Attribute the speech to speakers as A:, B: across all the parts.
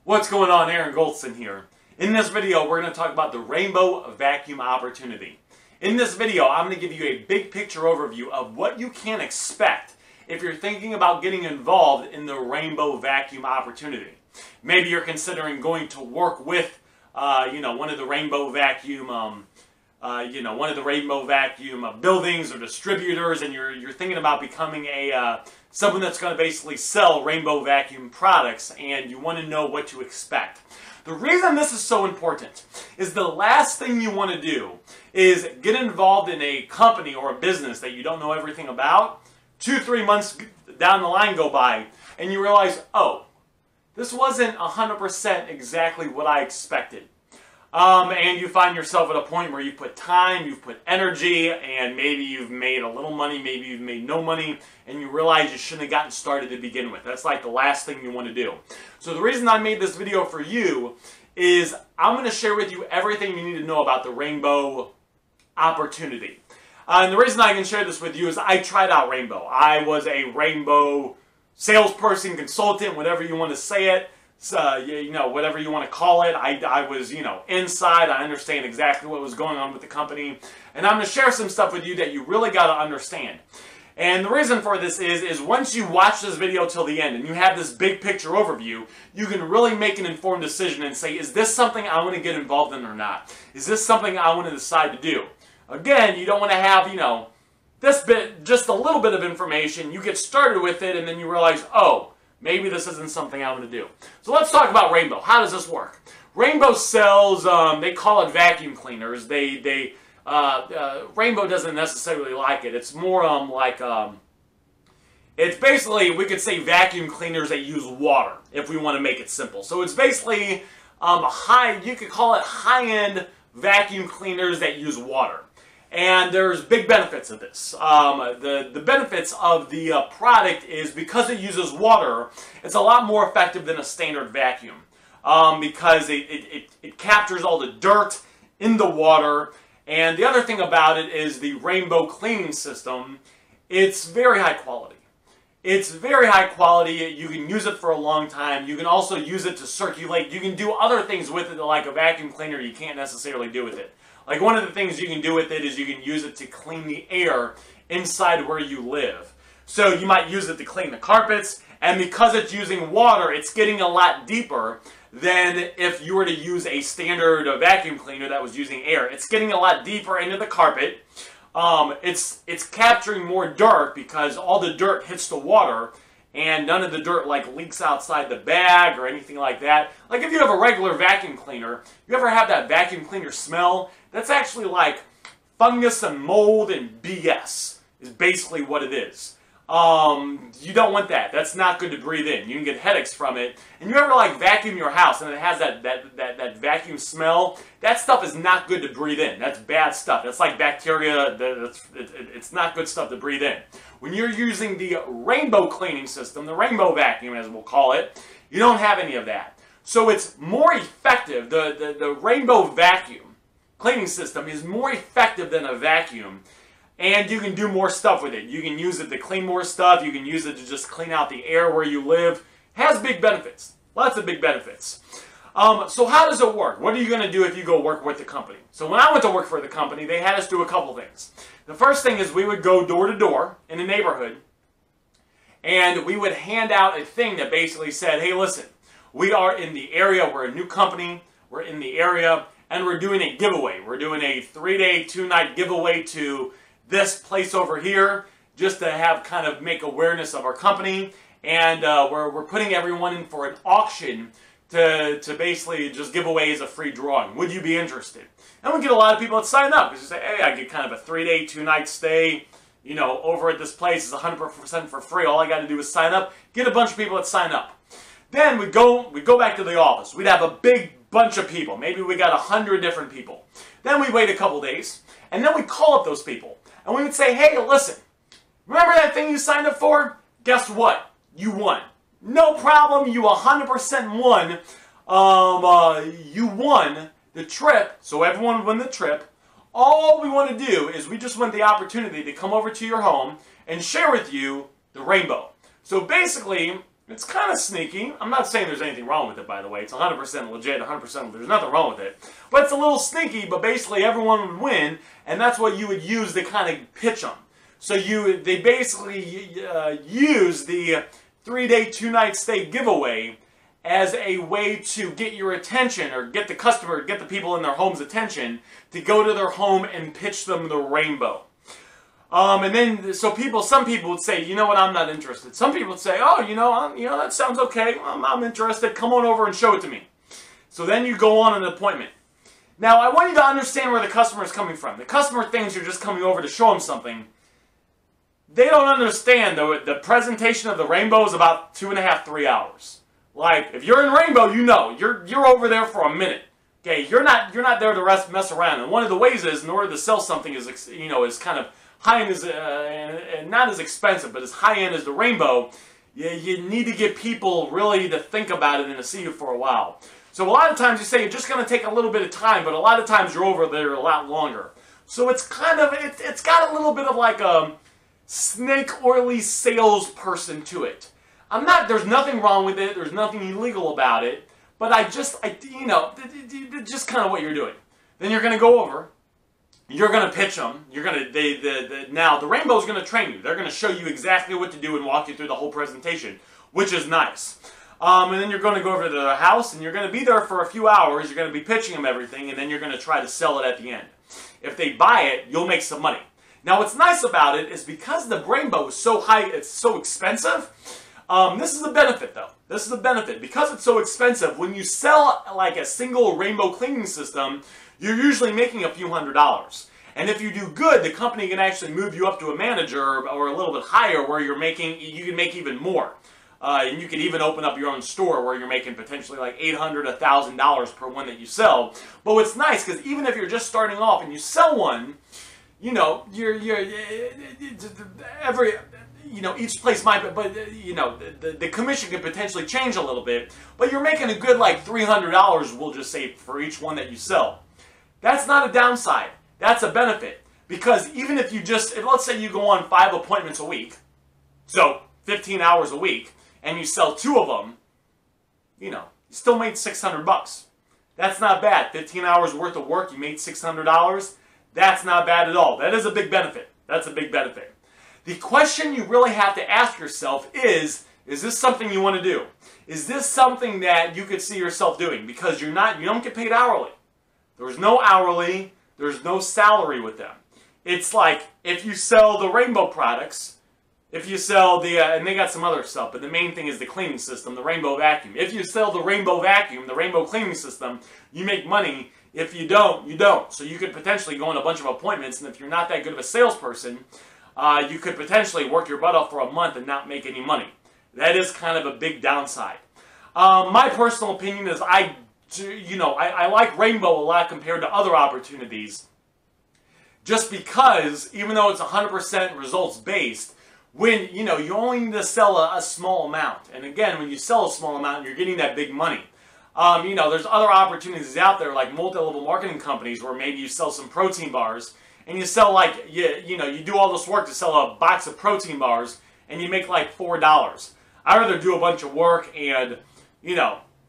A: What's going on? Aaron Goldson here. In this video, we're going to talk about the rainbow vacuum opportunity. In this video, I'm going to give you a big picture overview of what you can expect if you're thinking about getting involved in the rainbow vacuum opportunity. Maybe you're considering going to work with, one of the rainbow vacuum, buildings or distributors, and you're thinking about becoming someone that's going to basically sell rainbow vacuum products, and you want to know what to expect. The reason this is so important is the last thing you want to do is get involved in a company or a business that you don't know everything about. 2-3 months down the line go by, and you realize, oh, this wasn't 100% exactly what I expected. And you find yourself at a point where you put time, you've put energy, and maybe you've made a little money, maybe you've made no money, and you realize you shouldn't have gotten started to begin with. That's like the last thing you want to do. So the reason I made this video for you is I'm going to share with you everything you need to know about the rainbow opportunity. And the reason I can share this with you is I tried out rainbow. I was a rainbow salesperson, consultant, whatever you want to say it. Whatever you want to call it. I was, inside. I understand exactly what was going on with the company. And I'm going to share some stuff with you that you really got to understand. And the reason for this is once you watch this video till the end and you have this big picture overview, you can really make an informed decision and say, is this something I want to get involved in or not? Is this something I want to decide to do? Again, you don't want to have, this bit, just a little bit of information. You get started with it and then you realize, oh, maybe this isn't something I want to do. So let's talk about Rainbow. How does this work? Rainbow sells, they call it vacuum cleaners. Rainbow doesn't necessarily like it. It's more it's basically, we could say vacuum cleaners that use water, if we want to make it simple. So it's basically you could call it high-end vacuum cleaners that use water. And there's big benefits of this. The benefits of the product is because it uses water, it's a lot more effective than a standard vacuum. Because it captures all the dirt in the water. And the other thing about it is the rainbow cleaning system, it's very high quality. It's very high quality. You can use it for a long time. You can also use it to circulate. You can do other things with it like a vacuum cleaner you can't necessarily do with it. Like one of the things you can do with it is you can use it to clean the air inside where you live. So you might use it to clean the carpets, and because it's using water, it's getting a lot deeper than if you were to use a standard vacuum cleaner that was using air. It's getting a lot deeper into the carpet. It's capturing more dirt because all the dirt hits the water, and none of the dirt leaks outside the bag or anything like that. Like if you have a regular vacuum cleaner, you ever have that vacuum cleaner smell? That's actually like fungus and mold and BS is basically what it is. You don't want that. That's not good to breathe in. You can get headaches from it. And you ever vacuum your house and it has that vacuum smell? That stuff is not good to breathe in. That's bad stuff. That's like bacteria. It's not good stuff to breathe in. When you're using the rainbow cleaning system, the rainbow vacuum as we'll call it, you don't have any of that. So it's more effective. The rainbow vacuum cleaning system is more effective than a vacuum. And you can do more stuff with it. You can use it to clean more stuff. You can use it to just clean out the air where you live. It has big benefits. Lots of big benefits. So how does it work? What are you going to do if you go work with the company? So when I went to work for the company, they had us do a couple things. The first thing is we would go door to door in the neighborhood. And we would hand out a thing that basically said, hey, listen, we are in the area. We're a new company. We're in the area. And we're doing a giveaway. We're doing a 3-day, 2-night giveaway to this place over here, just to have make awareness of our company, and we're putting everyone in for an auction to basically just give away as a free drawing. Would you be interested? And we get a lot of people that sign up because you say, hey, I get kind of a 3-day, 2-night stay, over at this place. It's 100% for free. All I got to do is sign up. Get a bunch of people that sign up. Then we go back to the office. We'd have a big bunch of people. Maybe we got 100 different people. Then we wait a couple days, and then we call up those people. And we would say, hey, listen, remember that thing you signed up for? Guess what? You won. No problem. You 100% won. You won the trip, so everyone won the trip. All we want to do is we just want the opportunity to come over to your home and share with you the rainbow. So basically, It's kind of sneaky. I'm not saying there's anything wrong with it, by the way. It's 100% legit, 100%. There's nothing wrong with it. But it's a little sneaky, but basically everyone would win, and that's what you would use to kind of pitch them. So they basically use the 3-day, 2-night stay giveaway as a way to get your attention, or get the customer, get the people in their home's attention, to go to their home and pitch them the rainbow. And then, so some people would say, you know what, I'm not interested. Some people would say, oh, that sounds okay. I'm interested. Come on over and show it to me. So then you go on an appointment. Now, I want you to understand where the customer is coming from. The customer thinks you're just coming over to show them something. They don't understand, though, the presentation of the rainbow is about 2.5, 3 hours. Like, if you're in rainbow, you're over there for a minute. Okay, you're not there to mess around. And one of the ways is, in order to sell something, is kind of high-end, is not as expensive, but as high-end as the rainbow, you need to get people really to think about it and to see you for a while. So a lot of times you say you're just going to take a little bit of time, but a lot of times you're over there a lot longer. So it's kind of, it's got a little bit of like a snake oily salesperson to it. There's nothing wrong with it, there's nothing illegal about it, but just kind of what you're doing. Then you're going to go over, you're going to pitch them, now the rainbow's going to train you. They're going to show you exactly what to do and walk you through the whole presentation, which is nice. And then you're going to go over to their house, and you're going to be there for a few hours, you're going to be pitching them everything, and then you're going to try to sell it at the end. If they buy it, you'll make some money. Now what's nice about it is because the rainbow is so high, it's so expensive, this is a benefit though. This is a benefit. Because it's so expensive, when you sell like a single rainbow cleaning system, you're usually making a few $100s. And if you do good, the company can actually move you up to a manager or a little bit higher where you can make even more. And you could even open up your own store where you're making potentially like $800, $1,000 per one that you sell. But what's nice, because even if you're just starting off and you sell one, each place might, but the commission could potentially change a little bit. But you're making a good like $300, we'll just say, for each one that you sell. That's not a downside. That's a benefit. Because even if let's say you go on 5 appointments a week, so 15 hours a week, and you sell 2 of them, you still made $600. That's not bad. 15 hours worth of work, you made $600. That's not bad at all. That is a big benefit. That's a big benefit. The question you really have to ask yourself is this something you want to do? Is this something that you could see yourself doing? Because you don't get paid hourly. There's no hourly, there's no salary with them. It's like if you sell the rainbow products, if you sell and they got some other stuff, but the main thing is the cleaning system, the rainbow vacuum. If you sell the rainbow vacuum, the rainbow cleaning system, you make money. If you don't, you don't. So you could potentially go on a bunch of appointments, and if you're not that good of a salesperson, you could potentially work your butt off for a month and not make any money. That is kind of a big downside. My personal opinion is I like rainbow a lot compared to other opportunities, just because even though it's 100% results based, when you only need to sell a small amount, and again, when you sell a small amount, you're getting that big money. There's other opportunities out there like multi-level marketing companies where maybe you sell some protein bars, and you sell like you do all this work to sell a box of protein bars, and you make like $4. I'd rather do a bunch of work and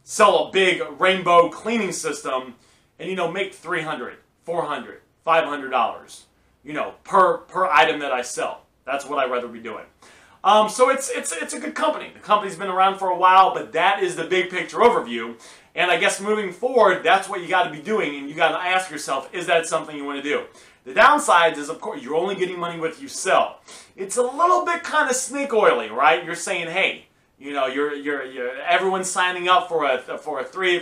A: sell a big rainbow cleaning system and make $300, $400, $500 per item that I sell. That's what I'd rather be doing. So it's a good company. The company's been around for a while, but that is the big picture overview. And I guess moving forward, that's what you got to be doing, and you got to ask yourself, is that something you want to do? The downsides is, of course, you're only getting money with you sell. It's a little bit kind of snake oily, right? You're saying, hey, everyone's signing up for a 3-day,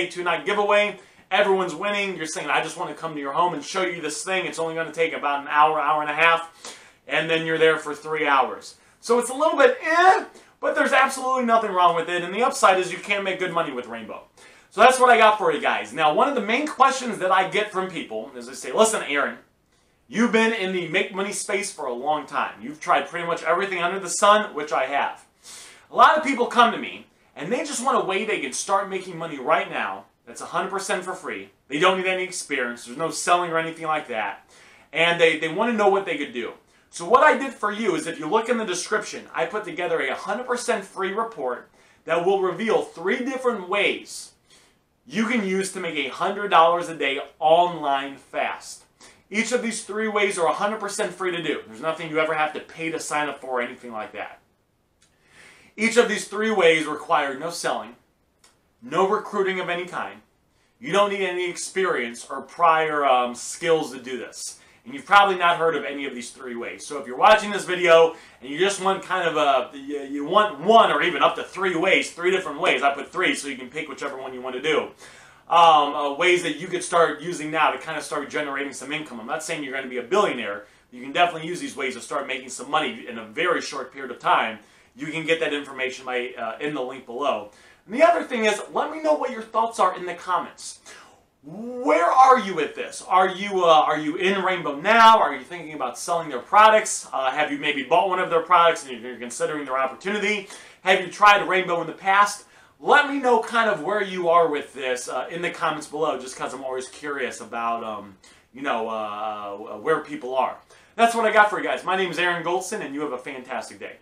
A: 2-night giveaway. Everyone's winning. You're saying, I just want to come to your home and show you this thing. It's only going to take about an hour, hour and a half. And then you're there for 3 hours. So it's a little bit but there's absolutely nothing wrong with it. And the upside is you can make good money with rainbow. So that's what I got for you guys. Now, one of the main questions that I get from people is they say, listen, Aaron, you've been in the make money space for a long time. You've tried pretty much everything under the sun, which I have. A lot of people come to me, and they just want a way they can start making money right now that's 100% for free. They don't need any experience. There's no selling or anything like that. And they want to know what they could do. So what I did for you is, if you look in the description, I put together a 100% free report that will reveal 3 different ways you can use to make $100 a day online fast. Each of these 3 ways are 100% free to do. There's nothing you ever have to pay to sign up for or anything like that. Each of these 3 ways require no selling, no recruiting of any kind. You don't need any experience or prior skills to do this. And you've probably not heard of any of these 3 ways. So if you're watching this video and you just want kind of you want 1 or even up to 3 ways, 3 different ways. I put 3 so you can pick whichever one you want to do. Ways that you could start using now to kind of start generating some income. I'm not saying you're going to be a billionaire. You can definitely use these ways to start making some money in a very short period of time. You can get that information in the link below. And the other thing is, let me know what your thoughts are in the comments. Where are you with this? Are you in Rainbow now? Are you thinking about selling their products? Have you maybe bought one of their products and you're considering their opportunity? Have you tried Rainbow in the past? Let me know kind of where you are with this in the comments below, just because I'm always curious about where people are. That's what I got for you guys. My name is Aaron Goldson, and you have a fantastic day.